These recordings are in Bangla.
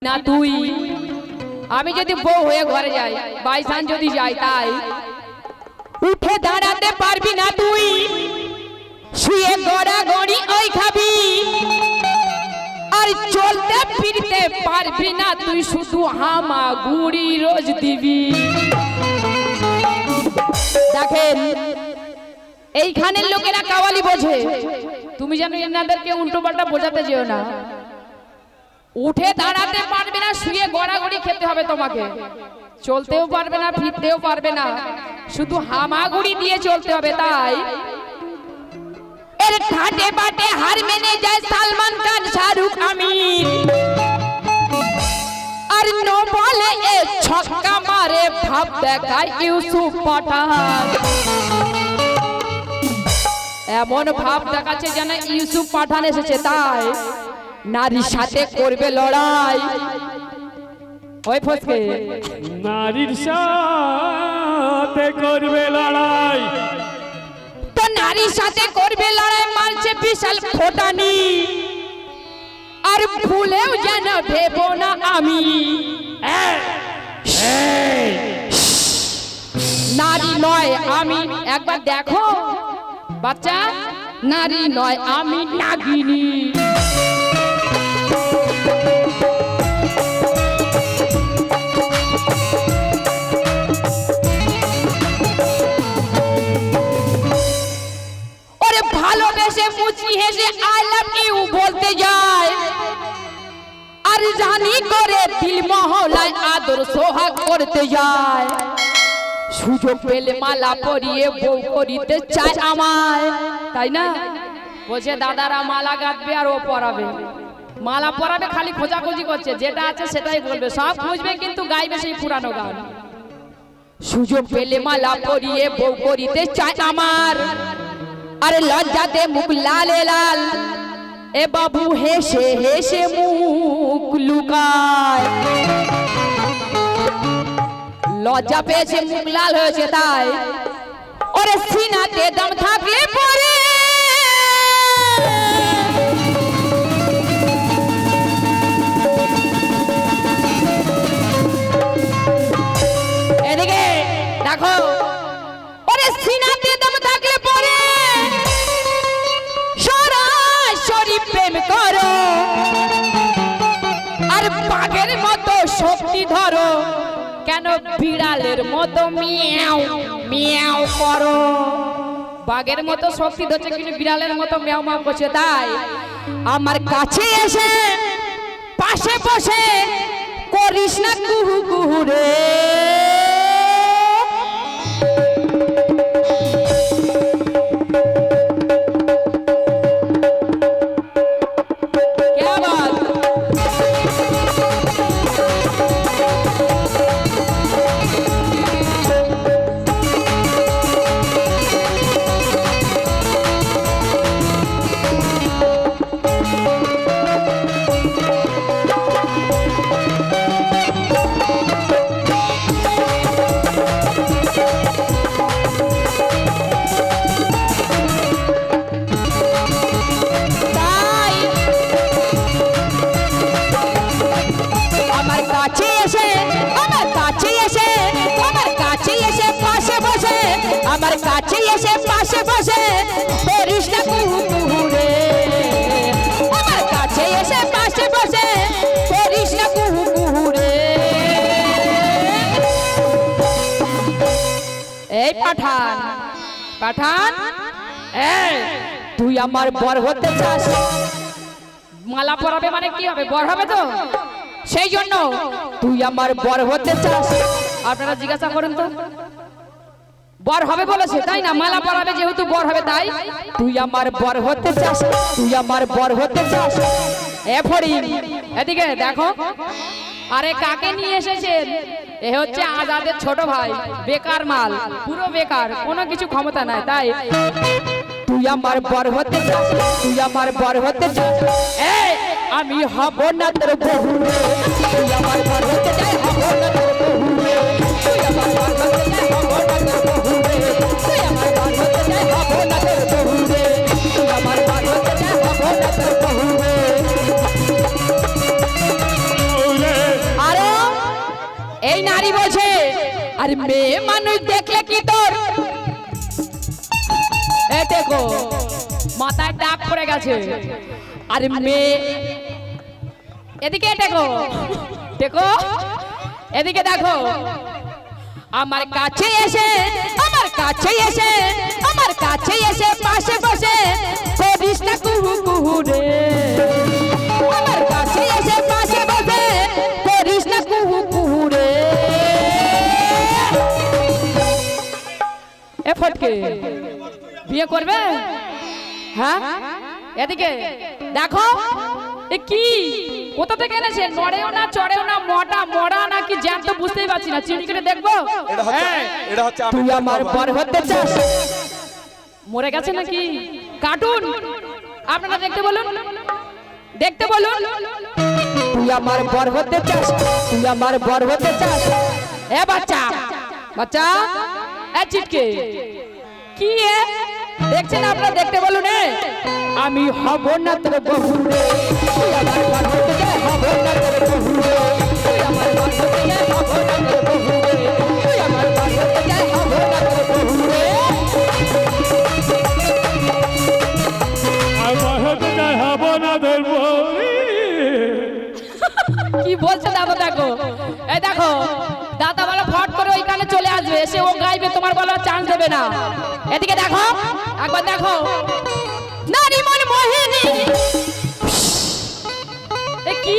না তুই আমি যদি বউ হয়ে ঘরে যাই বাইসান যদি যাই তাই উঠে দাঁড়াতে পারবি না তুই শুয়ে গড়াগড়ি ওই খাবি আর চলতে ফিরতে পারবি না তুই শুধু হামা গুড়ি রোজ দিবি। দেখেন এইখানের লোকেরা কাওয়ালি বোঝে, তুমি যেন এনাদেরকে উল্টো পাল্টা বোঝাতে যেও না। উঠে দাঁড়াতে পারবে না, শুয়ে গড়াগড়ি খেতে হবে তোমাকে, চলতেও পারবে না ফিরতেও পারবে না, শুধু হামাগুড়ি দিয়ে চলতে হবে। তাই এর ঠাটে বাটে হার মেনে যায় সালমান খান শাহরুখ আমির, আর নো বলে এ ছক্কা মারে ভাব দেখায় ইউসুফ পাঠান। এমন ভাব দেখাচ্ছে যেন ইউসুফ পাঠান এসেছে। তাই নারীর সাথে করবে লড়াই, ওই ফসকে নারীর সাথে করবে লড়াই, তো নারীর সাথে করবে লড়াই মারছে বিশাল ফোটানি, আর ভুলেও যেন ভেবো না আমি নারী নয় আমি। একবার দেখো বাচ্চা, নারী নয় আমি নাগিনী। ওরে ভালোবেসে মুচি হেসে আই লাভ ইউ বলতে যায়, আর জানি করে দিল মহলায় আদর সোহাগ করতে যায়। সুযোগ পেলে মালা পরিয়ে বউ করিতে চায় আমায়, তাই না? বলছে দাদারা মালা গাঁথবে আর ও পরাবে, মালা পরাবে, খালি খোঁজাখুঁজি করছে, যেটা আছে সেটাই বলবে, সব খুঁজবে কিন্তু গাইবে সেই পুরানো গান। সুযোগ পেলে মালা পরিয়ে বউ করিতে চায় আমার, আরে লজ্জাতে মুখ লালে লাল, এ বাবু হেসে হেসে মুখ লুকায়। লজ্জা পেয়েছে মুখ লাল হয়েছে, তাই ওরে সিনাতে দম থাকলে পরে এদিকে দেখো, ওরে সিনাতে দম থাকলে পরে সরাসরি প্রেম করো, আর বাঘের মতো শক্তি ধরো, কেন বিড়ালের মতো মিয়াও মিয়াও করো। বাঘের মতো শক্তি ধরছে কিন্তু বিড়ালের মতো মিয়াও মিয়াও করছে। তাই আমার কাছে এসে পাশে বসে করিস না কুহু কুহু রে, আমার কাছে এসে পাশে বসে করিস না কুহু কুহু রে, আমার কাছে এসে পাশে বসে করিস না কুহু কুহু রে। এই পাঠান পাঠান, এই তুই আমার বর হতে চাস? মালা পরাবে মানে কি হবে, বর হবে তো, সেই জন্য তুই আমার বর হতে চাস? আপনারা জিজ্ঞাসা করুন তো, বর হবে বলেছে তাই না, মালা পরাবে যেহেতু বর হবে, তাই তুই আমার বর হতে চাস, তুই আমার বর হতে চাস। এ ফরিং এদিকে দেখো, আরে কাকে নিয়ে এসেছেন? এ হচ্ছে আজাদের ছোট ভাই, বেকার মাল, পুরো বেকার, কোনো কিছু ক্ষমতা নাই। তাই তুই আমার বর হতে চাস, তুই আমার বর হতে চাস, এই আমি হব না তোর বহু, তুই আমার বর হতে চাস, হব না তোর বহু, তুই আমার বর হতে চাস, হব না তোর বহু, তুই আমার বর হতে চাস, হব না তোর বহু, তুই আমার বর হতে চাস, হব না তোর বহু। নারী বোঝে আর মেয়ে মানুষ দেখলে কি তোর এ দেখো মাথায় দাগ পড়ে গেছে আর মেয়ে এদিকে দেখো দেখো এদিকে দেখো আমার কাছে এসে আমার কাছে এসে আমার কাছে এসে পাশে বসে করিস না কুহু কুহু রে আমার কাছে এসে পাশে বসে করিস না কুহু কুহু রে এ ফটকে বিয়ে করবে হ্যাঁ এদিকে দেখো এ কি কোথা থেকে এনেছে নড়েও না চড়েও না মোটা মরা নাকি জ্যান্ত বুঝতেই পারছি না চিনি করে দেখবো এটা হচ্ছে তুই আমার পর হতে চাস মরে গেছে নাকি কার্টুন আপনারা দেখতে বলুন দেখতে বলুন তুই আমার বর হতে চাস তুই আমার বর হতে চাস এ বাচ্চা বাচ্চা এ চিটকে কি এ দেখছেন আপনারা দেখতে বলুন আমি হব না তোর বহু রে তুই আমার বর হতে চাস হব না তোর বহু রে তুই আমার বর হতে চাস হব না তোর বহু রে তুই আমার বর হতে চাস হব না তোর বহু রে আমার হতে চাই হব না তোর বউ কি বলছে দাদা দেখো এই দেখো দাদা বলে ফট করে ওইখানে চলে আসবে এসে ও গাইবে তোমার বলার চান্স দেবে না এদিকে দেখো একবার দেখো নারী মন মোহিনী এ কি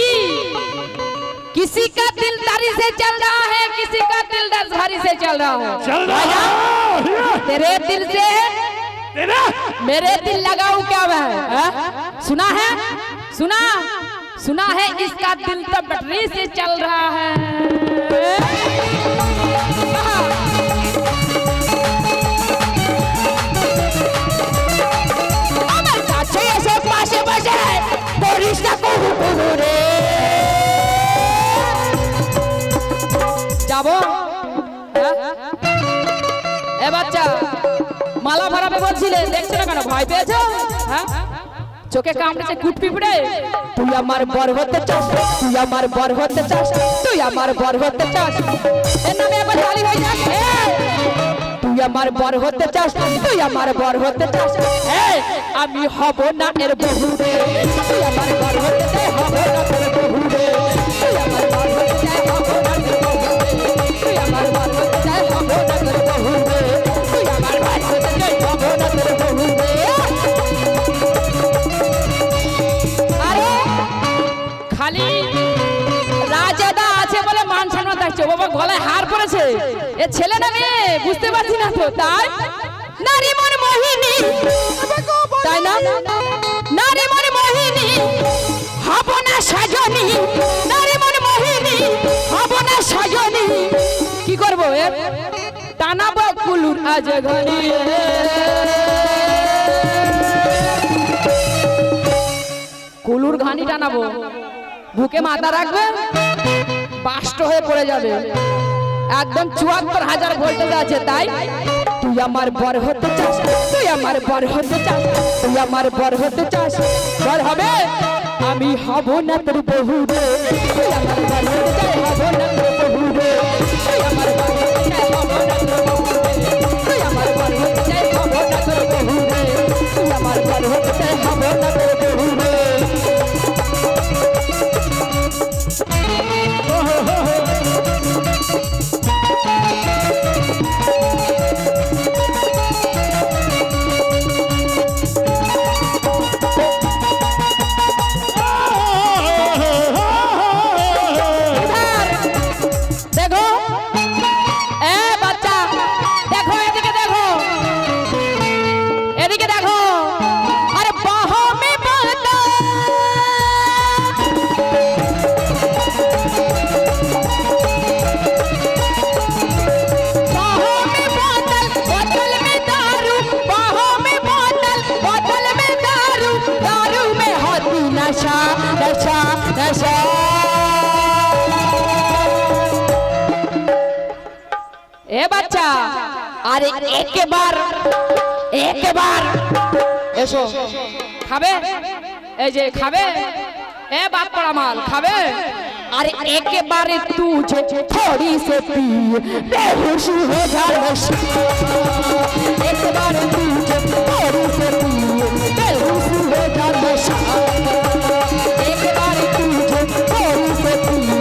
किसी का दिल तारी से चल रहा है किसी का दिल घड़ी से चल रहा है चल रहा है तेरे दिल से तेरा मेरे दिल लगाऊं क्या मैं सुना है सुना सुना है इसका दिल तो बैटरी से चल रहा है আমার কাছে এসে পাশে বসে করিস না কুহু কুহু রে যাবো এ বাচ্চা মালা ভরাবে বলছিলে দেখছো না কেন ভয় পেয়েছো হ্যাঁ চোখে কামড়েছে কুট পিঁপড়ে তুই আমার বর হতে চাস তুই আমার বর হতে চাস তুই আমার বর হতে চাস এর নামে একবার তালি হয়ে যাক তুই আমার বর হতে চাস তুই আমার বর হতে চাস আমি হব না এর বহু রে তুই আমার বর হতে চাই হব না তোর বহু রে তুই আমার বর হতে চাই হব না তোর বহু রে তুই আমার বর হতে চাই হব না তোর বহু রে তুই আমার বর হতে চাই হব না তোর বহু রে আরে খালি রাজাদা আছে বলে মান সম্মান থাকছে বাবা গলায় হার পড়েছে এ ছেলে না মেয়ে বুঝতে পারছি না তো তাই নারী মন মোহিনী তাই না নারী মন মোহিনী হব না সাজনী নারী মন মোহিনী হব না সাজনী কি করব এ টানাবো কুলুর আজ ঘনি কুলুর ঘানি টানাবো বুকে মাথা রাখবে বাষ্ট হয়ে পড়ে যাবে একদম ৭৪,০০০ ভোল্টেজ আছে তাই তুই আমার বর হতে চাস তুই আমার বর হতে চাস তুই আমার বর হতে চাস বর হবে আমি হব না তোর বহু রে তুই আমার বর হতে চাই হব না তোর বহু রে তুই আমার বর হতে চাই হব না তোর বহু রে তুই আমার বর হতে চাই হব না তোর বহু রে তুই আমার বর হতে চাই হব না তোর বহু রে দেখো এ বাচ্চা দেখো এদিকে দেখো এদিকে দেখো আরে বাহো মে বাতা बाहों में बोतल बोतल में दारू बाहों में बोतल बोतल में दारू दारू में होती नशा नशा नशा ए बच्चा अरे एक बार এসো খাবে এই যে খাবে এ বাপ পড়া মাল খাবে अरे एक बार तुझे थोड़ी से पिए बेहोश हो जाऊंगी एक बार तुझे थोड़ी से पिए बेहोश हो जाऊंगी एक बार तुझे थोड़ी से पिए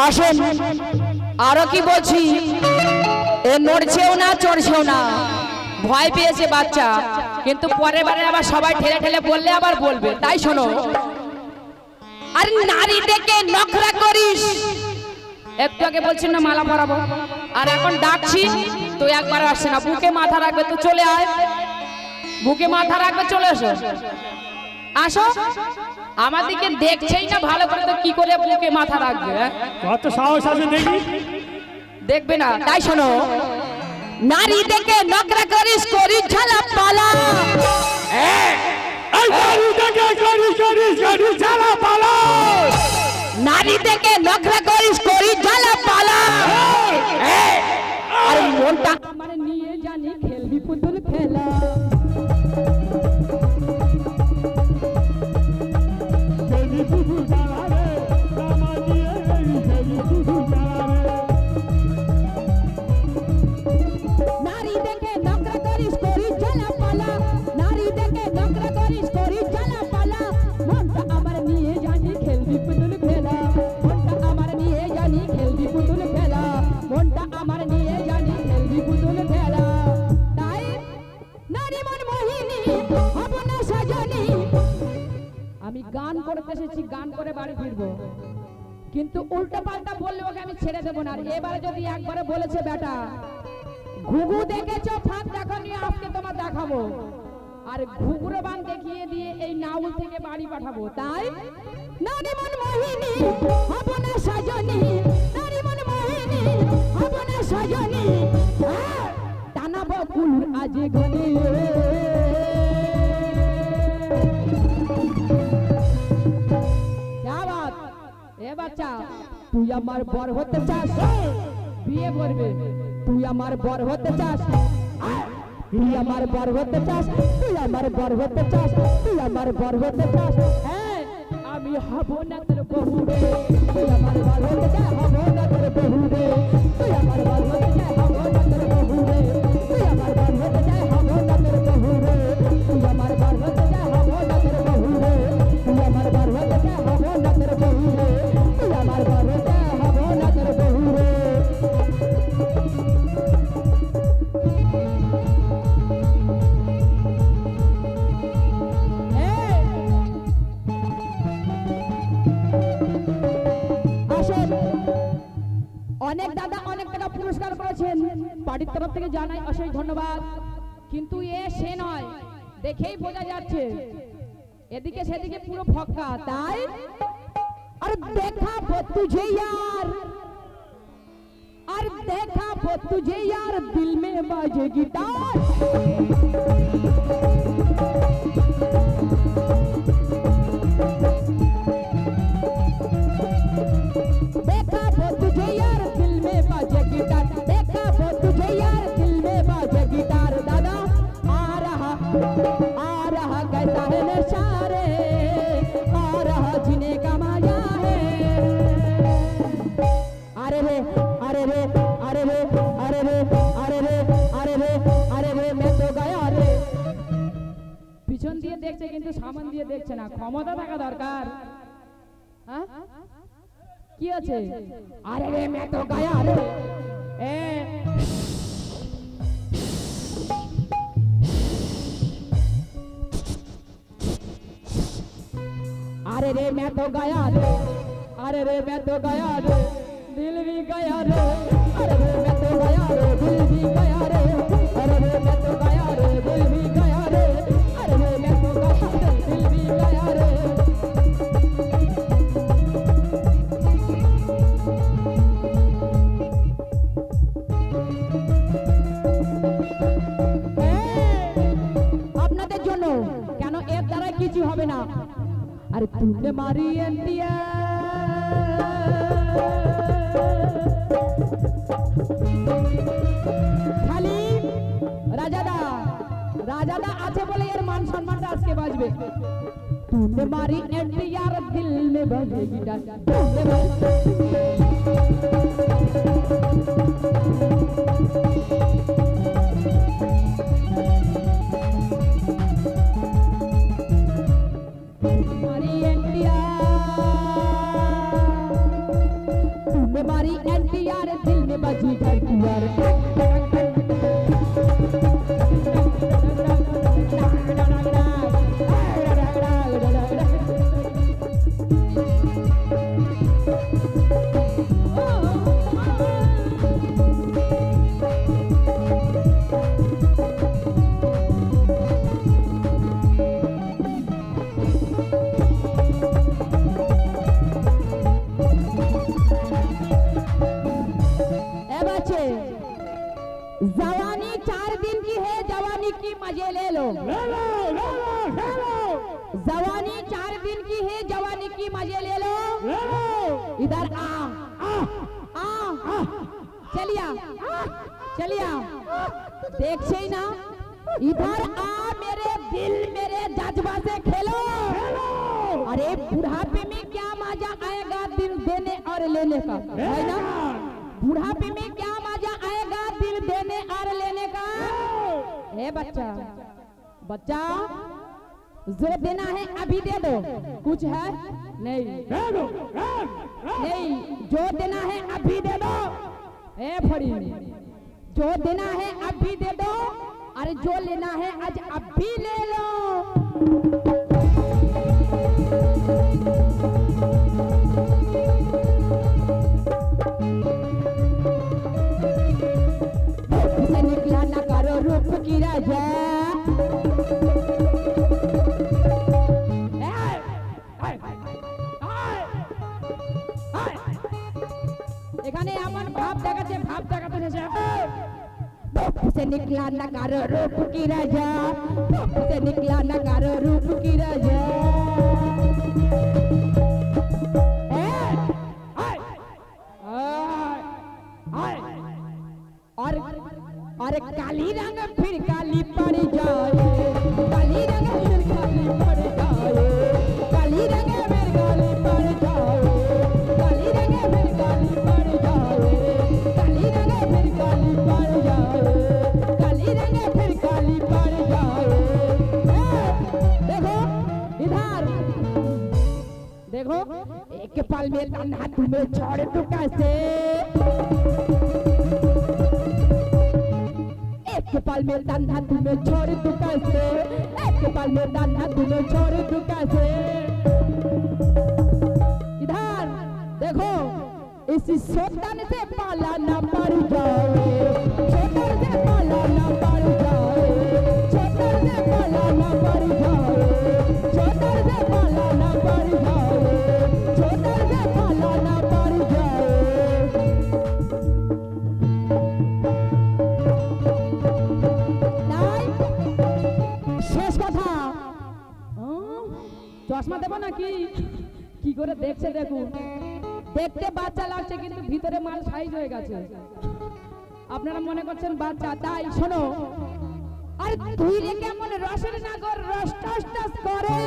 আসেন আরো কি বলছি এ নড়ছেও না চড়ছেও না ভয় পেয়েছে বাচ্চা কিন্তু পরের বারে আবার সবাই ঠেলে ঠেলে বললে আবার বলবে তাই শোনো আর নারী দেখে নখরা করিস একটু আগে বলছিস না মালা পরাবো আর এখন ডাকছি তুই একবার আসছে না বুকে মাথা রাখবে তো চলে আয় বুকে মাথা রাখবে চলে এসো আসো আমার দিকে দেখছেই না ভালো করে তো কি করে বুকে মাথা রাখবে কত সাহস আছে দেখি দেখবে না তাই শোনো নারী দেখে নকরা করিস করিস ঝালা পালা এই নারী দেখে করিস ঝালা পালা নারী দেখে নকরা করিস করিস ঝালা পালা আর মনটা মানে নিয়ে জানি খেলবি পুতুল খেলা নারী দেখে নকরা করিস করিস ঝালা পালা নারী দেখে নকরা করিস করিস ঝালা পালা মনটা আমার নিয়ে জানি খেলবি পুতুল খেলা মনটা আমার নিয়ে জানি খেলবি পুতুল খেলা মনটা আমার নিয়ে জানি খেলবি পুতুল খেলা তাই নারী মন মোহিনী হব না সজনী আমি গান করতে এসেছি গান করে বাড়ি ফিরবো কিন্তু উল্টো পাল্টা বললে ওকে আমি ছেড়ে দেবো না আর এবারে যদি একবারে বলেছে বেটা ঘুঘু দেখেছো ফাঁদ দেখনি আজকে তোমার দেখাবো আর ঘুঘুর বান দেখিয়ে দিয়ে এই নাউল থেকে বাড়ি পাঠাবো তাই নারী মন মোহিনী হব না সজনী নারী মন মোহিনী হব না সজনী টানাবো ফুল আজ ঘনে বাচ্চা তুই আমার বর হতে চাস বিয়ে করবে তুই আমার বর হতে চাস তুই আমার বর হতে চাস তুই আমার বর হতে চাস তুই আমার বর হতে চাস হ্যাঁ আমি হব না তোর বহু রে তুই আমার বর হতে চাস হব না তোর বহু রে তুই আমার বর হতে চাস হব না তোর বহু রে তুই আমার বর হতে চাস হব না তোর বহু রে তুই আমার বর হতে চাস হব না তোর বহু রে তুই আমার বর হতে চাস হব না তোর বহু রে তুই আমার বর হতে চাস হব না তোর বহু রে অনেক দাদা অনেক টাকা পুরস্কার করেছেন বাড়ির তরফ থেকে জানাই অশেষ ধন্যবাদ কিন্তু এ সে নয় দেখেই বোঝা যাচ্ছে এদিকে সেদিকে পুরো ফক্কা তাই আর দেখাবো তুঝে यार আর দেখাবো তুঝে यार दिल में बाजे गिटार পিছন দিয়ে দেখছে কিন্তু সামনে দিয়ে দেখছে না ক্ষমতা থাকা দরকার হ্যাঁ কি আছে আরে রে मैं तो गया रे ए अरे रे मैं तो गया रे अरे रे मैं तो गया रे दिल भी गया रे, अरे रे मैं तो गया रे, दिल भी गया रे, अरे रे मैं तो गया रे, दिल भी गया रे, अरे रे मैं तो गया रे, दिल भी गया रे। আপনাদের জন্য কেন এর দ্বারা কিছু হবে না। अरे तूने मारी एंटिया खाली राजादा আছে বলে এর মান সম্মানটা আজকে বাজবে। तूने मारी एंटिया दिल में बजे गिटार हमारी एनटीआर दिल में बजी घंटियार जवानी 4 दिन की है, जवानी की मजे ले लो। जवानी 4 दिन की है, जवानी की मजे ले लो। इधर आ चलिया देख से ना, इधर आ मेरे दिल मेरे जज्बा से खेलो। अरे बुढ़ापे में क्या मजा आएगा दिल देने और लेने का, है ना? बुढ़ापे में क्या मजा आएगा दिल देने और लेने का। ए बच्चा जो देना है अभी दे दो, कुछ है नहीं नहीं, जो देना है अभी दे दो। ए फड़ी जो देना है अभी दे दो, अरे जो लेना है आज अभी ले लो। रूप की राजा এখানে এমন ভাব দেখাচ্ছে, से निकला नगारो रूप की राजा, से निकला नगारो रूप की राजा। और काली रंग फिर काली पड़ जाए, काली रंग फिर काली पड़ जाए, काली रंग फिर काली पड़ जाए, काली रंग फिर काली पड़ जाए, काली रंग फिर काली पड़ जाए, काली रंग फिर काली पड़ जाए। देखो इधर देखो, एक पल में तन्हा तुम्हें छोड़ दूं कैसे, एक पल में तन्हा तुम्हें छोड़ दूं कैसे, एक पल में तन्हा तुम्हें छोड़ दूं कैसे। इधर देखो, इसी शैतान से पाला ना पड़ जाए, शैतान से पाला ना पड़ जाए, शैतान से पाला ना पड़ जाए, शैतान से पाला ना पड़ जाए, शैतान से पाला ना पड़ जाए। চশমা দেব নাকি কি করে দেখছে দেখুন, দেখতে বাচ্চা লাগছে কিন্তু ভিতরে মাল সাইজ হয়ে গেছে। আপনারা মনে করছেন বাচ্চা, তাই শোনো। আরে তুই রে কেমন রসের নাগর রস টস টস করে,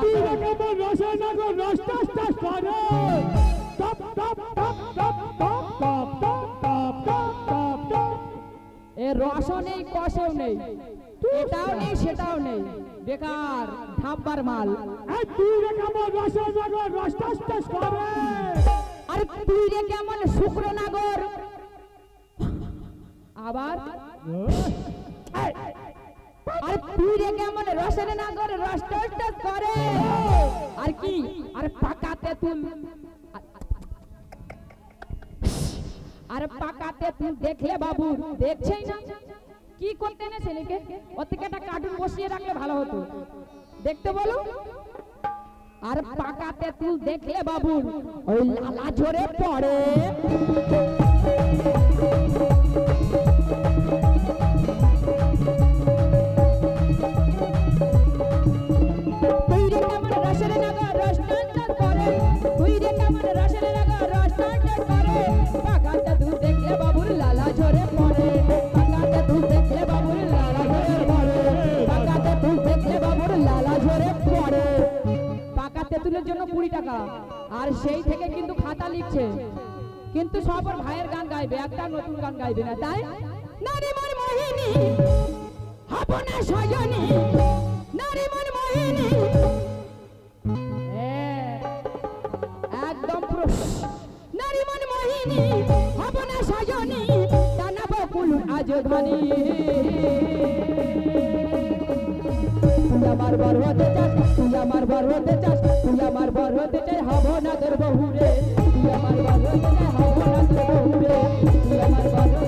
তুই রে কেমন রসের নাগর রস টস টস করে, টপ টপ টপ টপ টপ টপ টপ টপ টপ টপ টপ। এ রসও নেই কষেও নেই, এটাও নেই সেটাও নেই, বেকার ধাব্বার মাল। এই তুই রে কেমন রসের নাগর রস টস টস করে, আরে তুই রে কেমন শুকনো নাগর, আবার আরে তুই রে কেমন রসের নাগর রস টস টস করে। আর কি, আরে পাকা তেঁতুল, আরে পাকাতে তুই দেখলে বাবু দেখছেই না কি করতে না ছেলেকে ওর থেকে একটা কার্টুন বসিয়ে রাখলে ভালো হতো দেখতে বলো আর পাকাতে তুই দেখলে বাবু ওই লালা ঝরে পড়ে তুই রে কেমন রসের লাগা রস টান করে তুই রে কেমন রসের লাগা রস টান করে পাকাতে তুই দেখলে বাবুর লালা ঝরে পড়ে পাকাতে তুই দেখলে বাবুর লালা ঝরে পড়ে পাকাতে তুই দেখলে বাবুর লালা ঝরে পড়ে পাকা তেঁতুলের জন্য 20 টাকা আর সেই থেকে কিন্তু খাতা লিখছে কিন্তু সব ওর ভাইয়ের গান গাইবে একটা নতুন গান গাইবে না তাই নারী মন মোহিনী হব না সজনী নারী মন মোহিনী একদম নারী মন মোহিনী হব না সজনী টানা বকুল আজ ধনী তুই আমার বর হতে চাস তুই আমার বর হতে চাস তুই আমার বর হতে চাই হব না তোর বহু রে তুই আমার বর হতে চাই হব না তোর বহু রে তুই আমার বর